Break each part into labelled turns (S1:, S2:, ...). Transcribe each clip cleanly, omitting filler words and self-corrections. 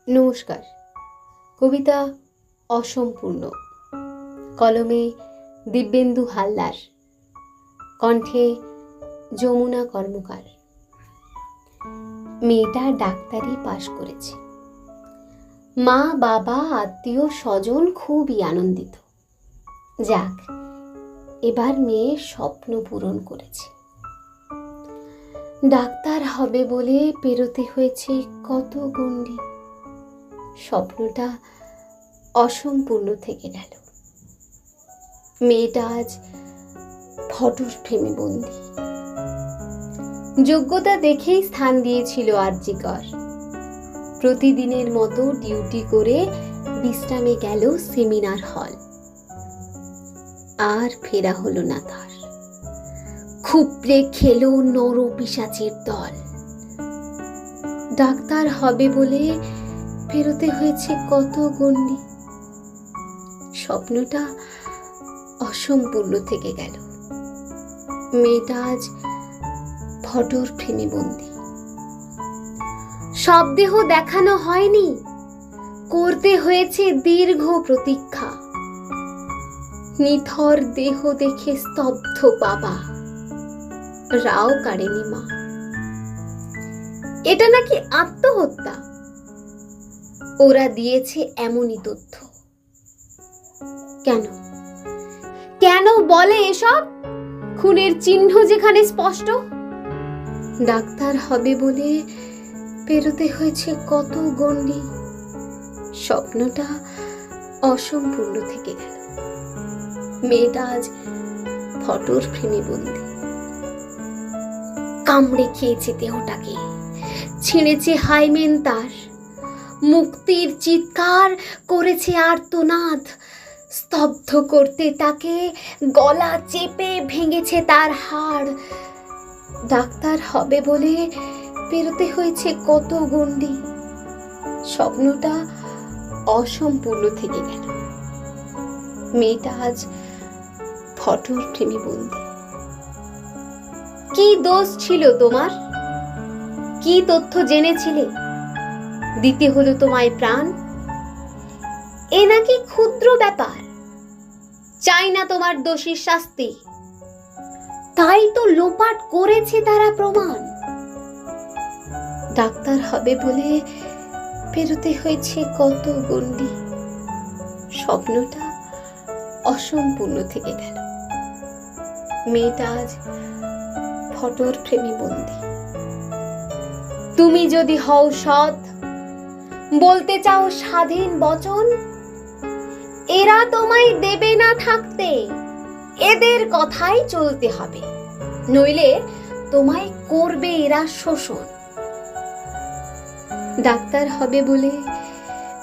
S1: নমস্কার। কবিতা অসম্পূর্ণ, কলমে দিব্যেন্দু হালদার, কণ্ঠে যমুনা কর্মকার। মেয়েটা ডাক্তারি পাশ করেছে। মা বাবা আত্মীয় স্বজন খুবই আনন্দিত। যাক, এবার মেয়ে স্বপ্ন পূরণ করেছে। ডাক্তার হবে বলে পেরোতে হয়েছে কত গণ্ডি। স্বপ্নটা অসম্পূর্ণ থেকে গেল। মেয়েটা আজ ফটোর ফ্রেমে বন্দি। যোগ্যতা দেখেই স্থান দিয়েছিল আরজিকর। প্রতিদিনের মতো ডিউটি করে বিশ্রামে গেল সেমিনার হল। আর ফেরা হলো না তার। খুপড়ে খেলো নরপিশাচের দল। ডাক্তার হবে বলে পেরোতে হয়েছে কত গণ্ডি। স্বপ্নটা অসম্পূর্ণ থেকে গেল। মেয়েটা আজ ফটোর ফ্রেমে বন্দি। সব দেহ দেখানো হয়নি, করতে হয়েছে দীর্ঘ প্রতীক্ষা। নিথর দেহ দেখে স্তব্ধ বাবা, রাও কাড়েনি মা। এটা নাকি আত্মহত্যা। ওরা দিয়েছে এমনই তথ্য। কেন কেন বলে এসব? খুনের চিহ্ন যেখানে স্পষ্ট। ডাক্তার হবে বলে পেরোতে হয়েছে কত গণ্ডি। স্বপ্নটা অসম্পূর্ণ থেকে গেল। মেয়েটা আজ ফটোর ফ্রেমে বন্দি। কামড়ে খেয়েছে দেহটাকে, ছিঁড়েছে হাইমেন তার। মুক্তির চিৎকার করেছে আর্তনাদ। স্তব্ধ করতে তাকে গলা চেপে ভেঙেছে তার হাড়। ডাক্তার হবে বলে পেরোতে হয়েছে কত গণ্ডি। স্বপ্নটা অসম্পূর্ণ থেকে গেল। মেয়েটা আজ ফটোর ফ্রেমে বন্দি। কি দোষ ছিল তোমার? কি তথ্য জেনেছিলে? দিতে হলো তোমায় প্রাণ। এ নাকি ক্ষুদ্র ব্যাপার। চাই না তোমার দোষীর শাস্তি। তাই তো লোপাট করেছে তারা প্রমাণ। ডাক্তার হবে বলে পেরোতে হয়েছে কত গণ্ডি। স্বপ্নটা অসম্পূর্ণ থেকে গেল। মেয়েটা আজ ফটোর ফ্রেমে বন্দি। তুমি যদি হও সৎ, বলতে চাও স্বাধীন বচন, এরা তোমায় দেবে না থাকতে। এদের কথাই চলতে হবে, নইলে তোমায় করবে এরা শোষণ। ডাক্তার হবে বলে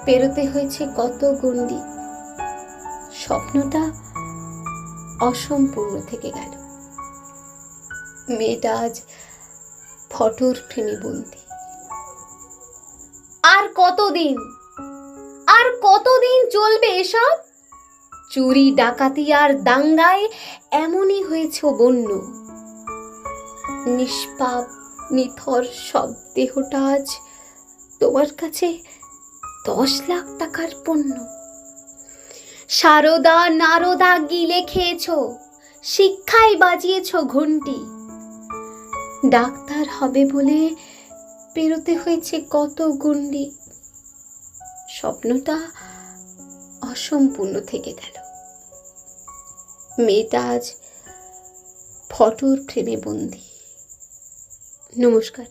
S1: পেরোতে হয়েছে কত গণ্ডি। স্বপ্নটা অসম্পূর্ণ থেকে গেল। মেয়েটা আজ ফটোর ফ্রেমে বন্দি। আর কতদিন চলবে এসব? চুরি ডাকাতি আর দাঙ্গায় এমনই হয়েছে বন্য। নিষ্পাপ নিথর সব দেহটা আজ তোমার কাছে 10 লাখ টাকার পণ্য। সারদা নারদা গিলে খেয়েছ, শিক্ষায় বাজিয়েছ ঘন্টি। ডাক্তার হবে বলে পেরোতে হয়েছে কত গণ্ডি। স্বপ্নটা অসম্পূর্ণ থেকে গেল। মেয়েটা আজ ফটোর ফ্রেমে বন্দি। নমস্কার।